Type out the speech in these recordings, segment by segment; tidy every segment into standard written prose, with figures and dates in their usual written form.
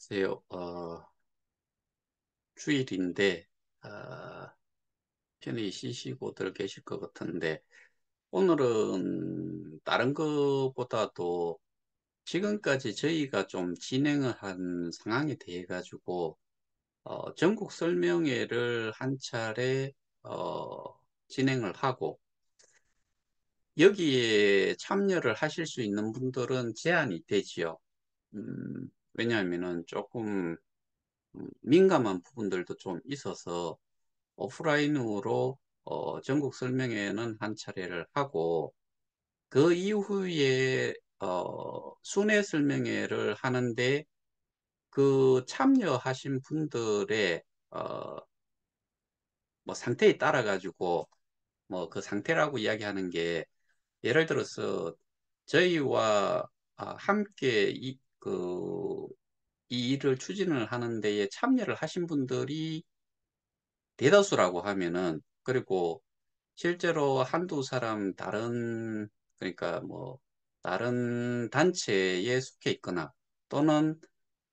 글쎄요, 주일인데, 편히 쉬시고들 계실 것 같은데, 오늘은 다른 것보다도 지금까지 저희가 좀 진행을 한 상황에 대해 가지고, 전국 설명회를 한 차례, 어, 진행을 하고, 여기에 참여를 하실 수 있는 분들은 제한이 되지요. 왜냐하면은 조금 민감한 부분들도 좀 있어서, 오프라인으로 전국 설명회는 한 차례를 하고 그 이후에 순회 설명회를 하는데 그 참여하신 분들의 어, 뭐 상태에 따라 가지고 뭐 그 상태라고 이야기하는 게 예를 들어서 저희와 함께 이 일을 추진을 하는 데에 참여를 하신 분들이 대다수라고 하면은 그리고 실제로 한두 사람 그러니까 뭐, 다른 단체에 속해 있거나 또는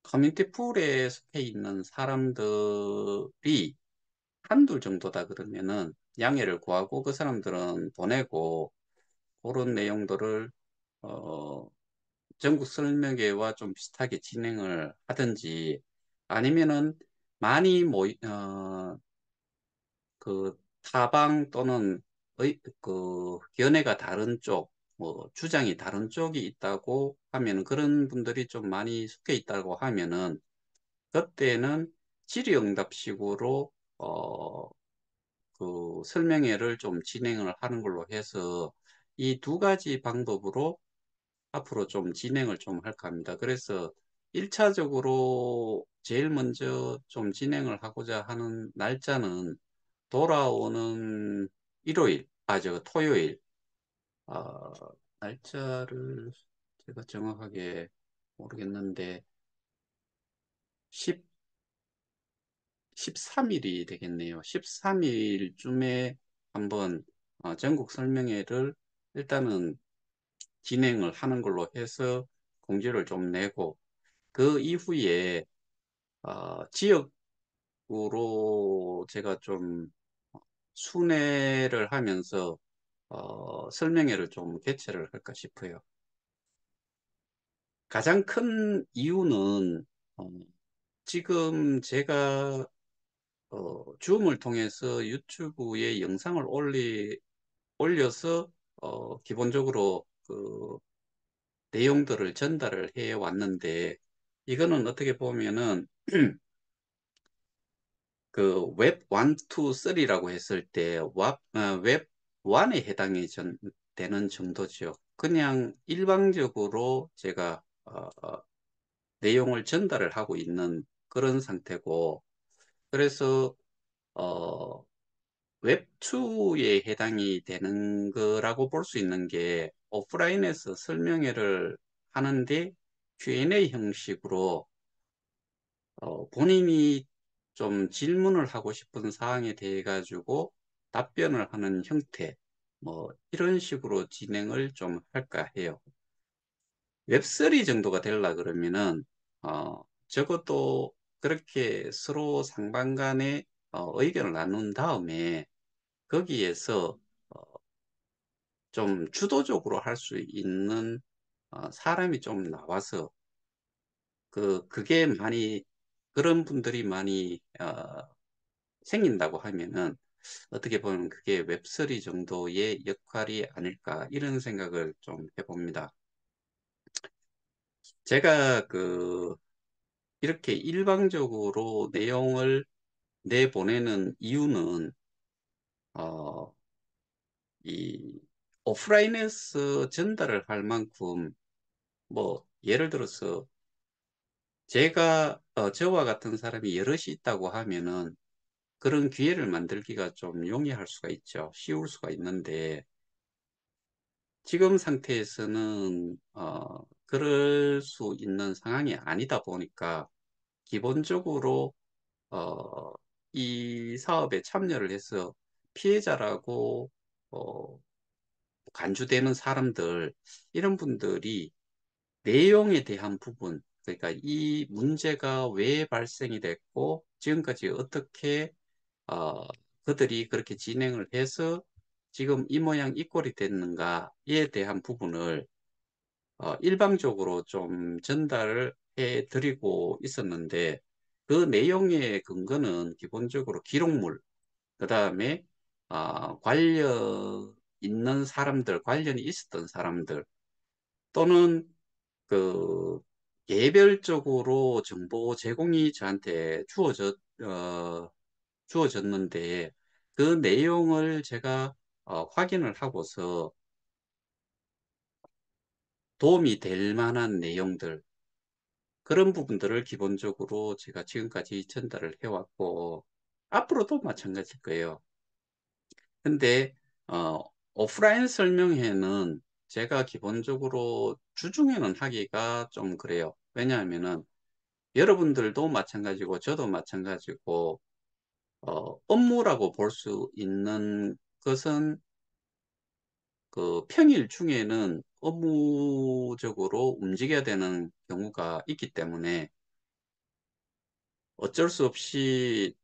커뮤니티 풀에 속해 있는 사람들이 한둘 정도다 그러면은 양해를 구하고 그 사람들은 보내고 그런 내용들을, 어, 전국 설명회와 좀 비슷하게 진행을 하든지 아니면은 많이 그 타방 또는 견해가 다른 쪽, 뭐 주장이 다른 쪽이 있다고 하면 그런 분들이 좀 많이 속해 있다고 하면은 그때는 질의응답식으로 그 설명회를 좀 진행을 하는 걸로 해서 이 두 가지 방법으로 앞으로 좀 진행을 좀 할까 합니다. 그래서 1차적으로 제일 먼저 좀 진행을 하고자 하는 날짜는 돌아오는 토요일, 아, 날짜를 제가 정확하게 모르겠는데, 10, 13일이 되겠네요. 13일쯤에 한번 전국 설명회를 일단은 진행을 하는 걸로 해서 공지를 좀 내고, 그 이후에 지역으로 제가 좀 순회를 하면서 설명회를 좀 개최를 할까 싶어요. 가장 큰 이유는 어, 지금 제가 줌을 통해서 유튜브에 영상을 올려서 기본적으로 그 내용들을 전달을 해 왔는데 이거는 어떻게 보면은 그 웹 1, 2, 3라고 했을 때 웹 1에 되는 정도죠. 그냥 일방적으로 제가 내용을 전달을 하고 있는 그런 상태고, 그래서 어, 웹2에 해당이 되는 거라고 볼 수 있는 게 오프라인에서 설명회를 하는데 Q&A 형식으로 본인이 좀 질문을 하고 싶은 사항에 대해 가지고 답변을 하는 형태, 뭐 이런 식으로 진행을 좀 할까 해요. 웹3 정도가 되려 그러면은 적어도 그렇게 서로 상방 간에 의견을 나눈 다음에 거기에서 어, 좀 주도적으로 할 수 있는 사람이 좀 나와서 그게 많이 그런 분들이 많이 생긴다고 하면은 어떻게 보면 그게 웹3 정도의 역할이 아닐까 이런 생각을 좀 해봅니다. 제가 이렇게 일방적으로 내용을 내보내는 이유는 어, 이 오프라인에서 전달을 할 만큼 뭐 예를 들어서 저와 같은 사람이 여럿이 있다고 하면은 그런 기회를 만들기가 좀 용이할 수가 있죠. 쉬울 수가 있는데 지금 상태에서는 그럴 수 있는 상황이 아니다 보니까 기본적으로 어, 이 사업에 참여를 해서 피해자라고 어, 간주되는 사람들 이런 분들이 내용에 대한 부분 그러니까 이 문제가 왜 발생이 됐고 지금까지 어떻게 어, 그들이 그렇게 진행을 해서 지금 이 모양 이 꼴이 됐는가에 대한 부분을 일방적으로 좀 전달을 해 드리고 있었는데 그 내용의 근거는 기본적으로 기록물, 그 다음에 관련 있는 사람들, 관련이 있었던 사람들 또는 그 개별적으로 정보 제공이 저한테 주어졌는데 그 내용을 제가 확인을 하고서 도움이 될 만한 내용들 그런 부분들을 기본적으로 제가 지금까지 전달을 해왔고 앞으로도 마찬가지일 거예요. 근데 어, 오프라인 설명회는 제가 기본적으로 주중에는 하기가 좀 그래요. 왜냐하면은 여러분들도 마찬가지고 저도 마찬가지고 업무라고 볼 수 있는 것은 그 평일 중에는 업무적으로 움직여야 되는 경우가 있기 때문에 어쩔 수 없이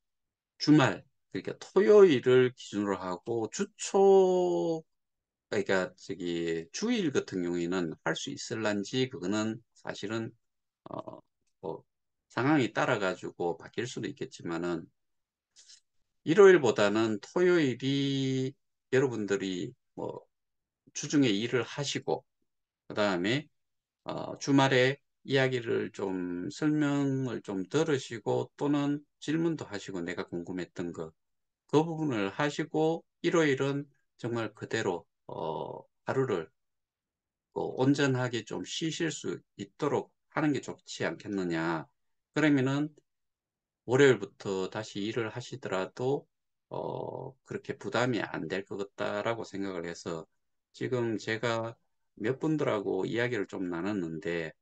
주말, 그러니까 토요일을 기준으로 하고 그러니까 주일 같은 경우에는 할 수 있을란지 그거는 사실은 어, 뭐 상황이 따라 가지고 바뀔 수도 있겠지만은 일요일보다는 토요일이 여러분들이 뭐 주중에 일을 하시고 그다음에 주말에 이야기를 좀 설명을 좀 들으시고 또는 질문도 하시고 내가 궁금했던 거 그 부분을 하시고 일요일은 정말 그대로 하루를 온전하게 좀 쉬실 수 있도록 하는 게 좋지 않겠느냐. 그러면은 월요일부터 다시 일을 하시더라도 그렇게 부담이 안 될 것 같다라고 생각을 해서 지금 제가 몇 분들하고 이야기를 좀 나눴는데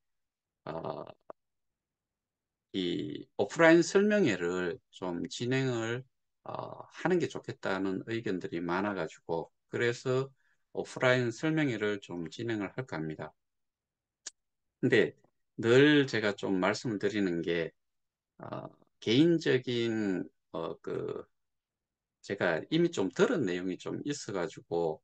어, 이 오프라인 설명회를 좀 진행을 하는 게 좋겠다는 의견들이 많아가지고 그래서 오프라인 설명회를 좀 진행을 할까 합니다. 근데 늘 제가 좀 말씀을 드리는 게 어, 개인적인 제가 이미 좀 들은 내용이 좀 있어가지고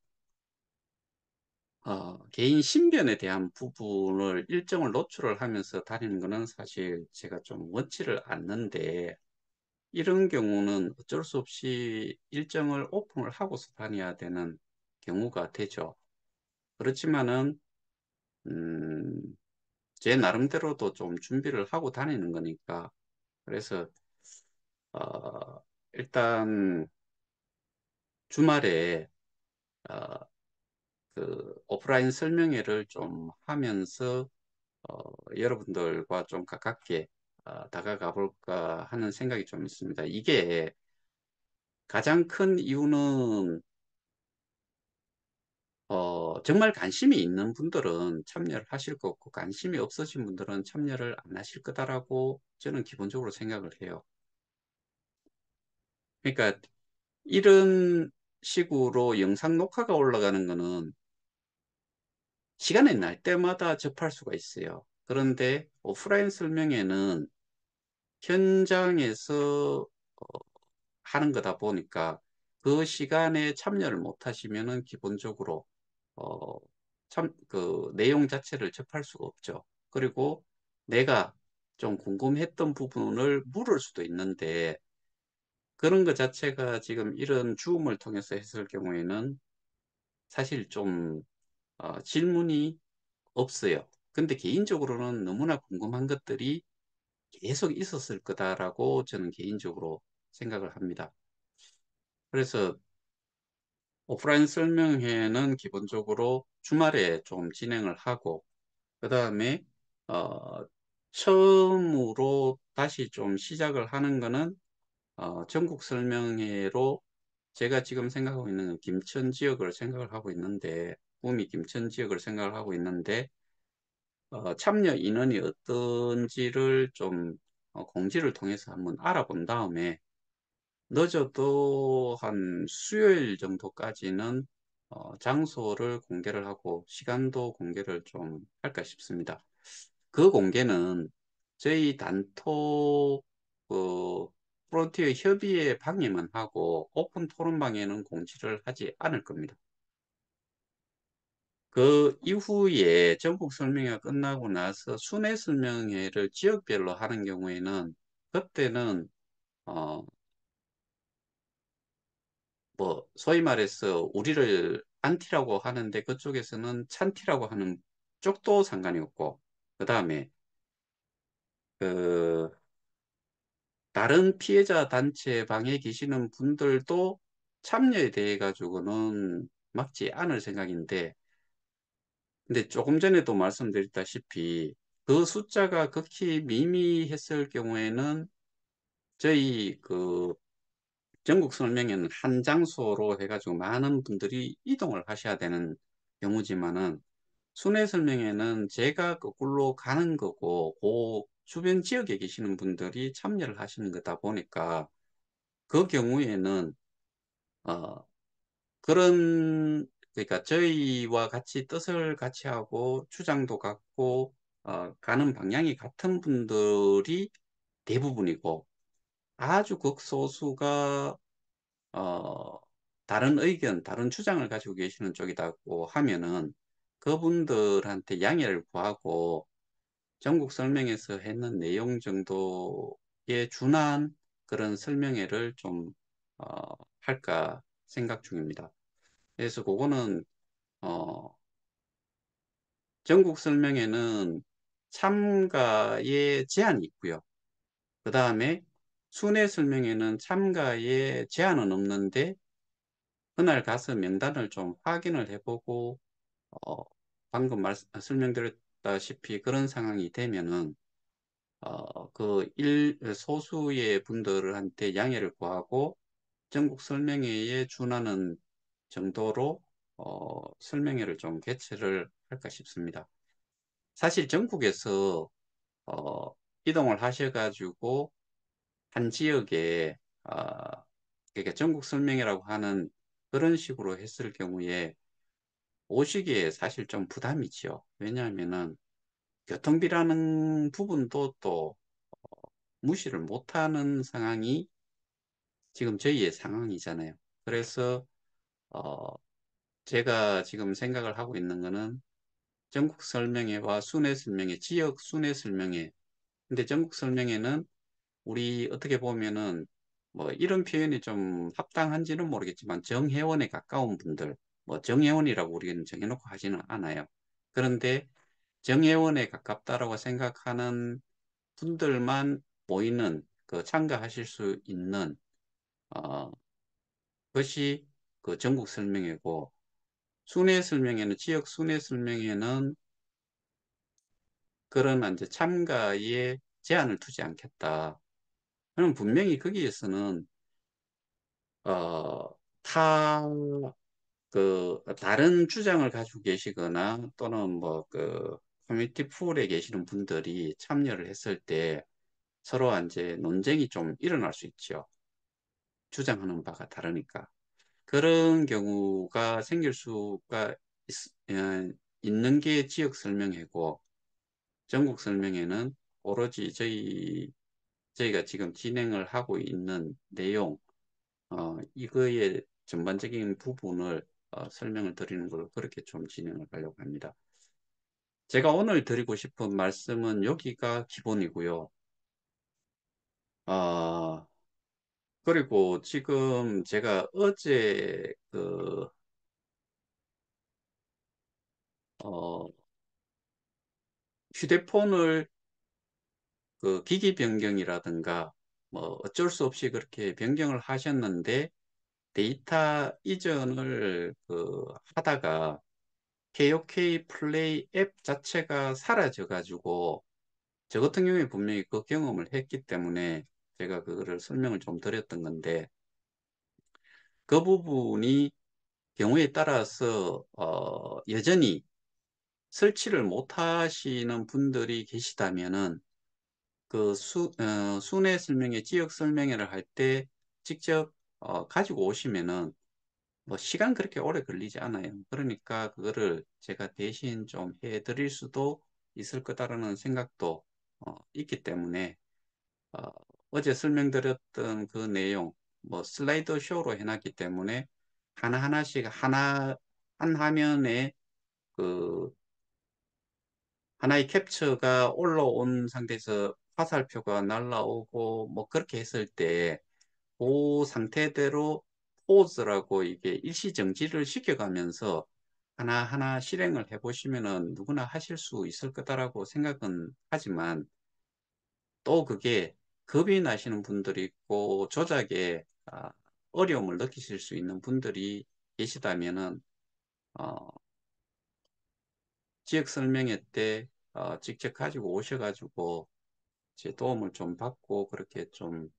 개인 신변에 대한 부분을 일정을 노출을 하면서 다니는 거는 사실 제가 좀 원치를 않는데 이런 경우는 어쩔 수 없이 일정을 오픈을 하고서 다녀야 되는 경우가 되죠. 그렇지만은 음, 제 나름대로도 좀 준비를 하고 다니는 거니까 그래서 일단 주말에 어, 그 오프라인 설명회를 좀 하면서 여러분들과 좀 가깝게 다가가 볼까 하는 생각이 좀 있습니다. 이게 가장 큰 이유는 정말 관심이 있는 분들은 참여를 하실 거고 관심이 없으신 분들은 참여를 안 하실 거다라고 저는 기본적으로 생각을 해요. 그러니까 이런 식으로 영상 녹화가 올라가는 거는 시간이 날 때마다 접할 수가 있어요. 그런데 오프라인 설명회는 현장에서 하는 거다 보니까 그 시간에 참여를 못 하시면은 기본적으로 어, 그 내용 자체를 접할 수가 없죠. 그리고 내가 좀 궁금했던 부분을 물을 수도 있는데 그런 것 자체가 지금 이런 줌을 통해서 했을 경우에는 사실 좀 질문이 없어요. 근데 개인적으로는 너무나 궁금한 것들이 계속 있었을 거다라고 저는 개인적으로 생각을 합니다. 그래서 오프라인 설명회는 기본적으로 주말에 좀 진행을 하고, 그 다음에, 어, 처음으로 다시 좀 시작을 하는 거는, 전국 설명회로 제가 지금 생각하고 있는 김천 지역을 생각을 하고 있는데, 구미 김천 지역을 생각을 하고 있는데, 참여 인원이 어떤지를 좀 공지를 통해서 한번 알아본 다음에, 늦어도 한 수요일 정도까지는 장소를 공개를 하고 시간도 공개를 좀 할까 싶습니다. 그 공개는 저희 단톡 그 프론티어 협의회 방해만 하고 오픈 토론방에는 공지를 하지 않을 겁니다. 그 이후에 전국 설명회가 끝나고 나서 순회 설명회를 지역별로 하는 경우에는 그때는 어 뭐 소위 말해서 우리를 안티라고 하는데 그쪽에서는 찬티라고 하는 쪽도 상관이 없고 그 다음에 그 다른 피해자 단체 방에 계시는 분들도 참여에 대해 가지고는 막지 않을 생각인데 근데 조금 전에도 말씀드렸다시피 그 숫자가 극히 미미했을 경우에는 저희 그 전국 설명회는 한 장소로 해가지고 많은 분들이 이동을 하셔야 되는 경우지만은 순회 설명회는 제가 거꾸로 가는 거고 그 주변 지역에 계시는 분들이 참여를 하시는 거다 보니까 그 경우에는 어 그런 그러니까 저희와 같이 뜻을 같이 하고 주장도 같고 가는 방향이 같은 분들이 대부분이고 아주 극소수가 어, 다른 의견, 다른 주장을 가지고 계시는 쪽이라고 하면은 그분들한테 양해를 구하고 전국 설명회에서 했는 내용 정도에 준한 그런 설명회를 좀 할까 생각 중입니다. 그래서 그거는 어, 전국 설명회는 참가에 제한이 있고요. 그 다음에 순회 설명회는 참가에 제한은 없는데 그날 가서 명단을 좀 확인을 해보고 어, 방금 설명드렸다시피 그런 상황이 되면은 소수의 분들한테 양해를 구하고 전국 설명회에 준하는 정도로 설명회를 좀 개최를 할까 싶습니다. 사실 전국에서 어, 이동을 하셔가지고 한 지역에 그러니까 전국 설명회라고 하는 그런 식으로 했을 경우에 오시기에 사실 좀 부담이지요. 왜냐하면은 교통비라는 부분도 또 무시를 못하는 상황이 지금 저희의 상황이잖아요. 그래서 어, 제가 지금 생각을 하고 있는 거는 전국 설명회와 순회 설명회, 지역 순회 설명회. 근데 전국 설명회는 우리 어떻게 보면은 뭐 이런 표현이 좀 합당한지는 모르겠지만 정회원에 가까운 분들, 뭐 정회원이라고 우리는 정해놓고 하지는 않아요. 그런데 정회원에 가깝다라고 생각하는 분들만 모이는 그 참가하실 수 있는 어, 것이 그 전국 설명회고 순회 설명회는 지역 순회 설명회는 그런 이제 참가에 제한을 두지 않겠다. 그럼 분명히 거기에서는 어, 타, 다른 주장을 가지고 계시거나 또는 뭐 커뮤니티 풀에 계시는 분들이 참여를 했을 때 서로 이제 논쟁이 좀 일어날 수 있죠. 주장하는 바가 다르니까. 그런 경우가 생길 수가 있는 게 지역 설명회고 전국 설명회는 오로지 저희가 지금 진행을 하고 있는 내용, 이거의 전반적인 부분을 설명을 드리는 걸로 그렇게 좀 진행을 하려고 합니다. 제가 오늘 드리고 싶은 말씀은 여기가 기본이고요. 아, 그리고 지금 제가 어제 어, 휴대폰을 기기 변경이라든가 뭐 어쩔 수 없이 그렇게 변경을 하셨는데 데이터 이전을 하다가 KOK 플레이 앱 자체가 사라져 가지고 저 같은 경우에 분명히 그 경험을 했기 때문에 제가 그거를 설명을 좀 드렸던 건데 그 부분이 경우에 따라서 여전히 설치를 못 하시는 분들이 계시다면은 순회 설명회, 지역 설명회를 할 때 직접 가지고 오시면은 뭐 시간 그렇게 오래 걸리지 않아요. 그러니까 그거를 제가 대신 좀 해드릴 수도 있을 거다라는 생각도 있기 때문에 어제 설명드렸던 그 내용 뭐 슬라이드 쇼로 해놨기 때문에 하나하나씩 한 화면에 그 하나의 캡처가 올라온 상태에서 화살표가 날라오고 뭐 그렇게 했을 때 그 상태대로 포즈라고 이게 일시정지를 시켜가면서 하나하나 실행을 해보시면은 누구나 하실 수 있을 거다라고 생각은 하지만 또 그게 겁이 나시는 분들이 있고 조작에 어려움을 느끼실 수 있는 분들이 계시다면은 어, 지역 설명회 때 직접 가지고 오셔가지고 제 도움을 좀 받고 그렇게 좀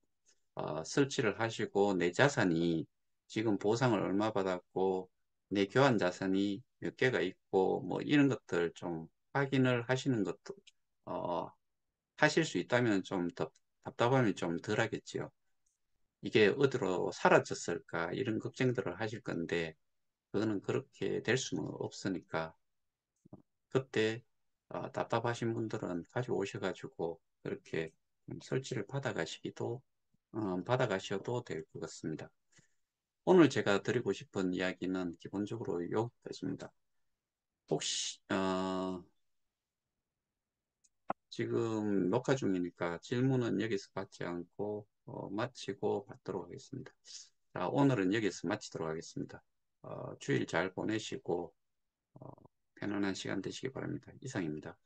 설치를 하시고 내 자산이 지금 보상을 얼마 받았고 내 교환 자산이 몇 개가 있고 뭐 이런 것들 좀 확인을 하시는 것도 어, 하실 수 있다면 좀 답답함이 좀 덜 하겠지요. 이게 어디로 사라졌을까 이런 걱정들을 하실 건데 그거는 그렇게 될 수는 없으니까 그때 답답하신 분들은 가지고 오셔가지고 그렇게 설치를 받아가셔도 될 것 같습니다. 오늘 제가 드리고 싶은 이야기는 기본적으로 여기까지입니다. 혹시 지금 녹화 중이니까 질문은 여기서 받지 않고 마치고 받도록 하겠습니다. 자, 오늘은 여기서 마치도록 하겠습니다. 주일 잘 보내시고 어, 편안한 시간 되시기 바랍니다. 이상입니다.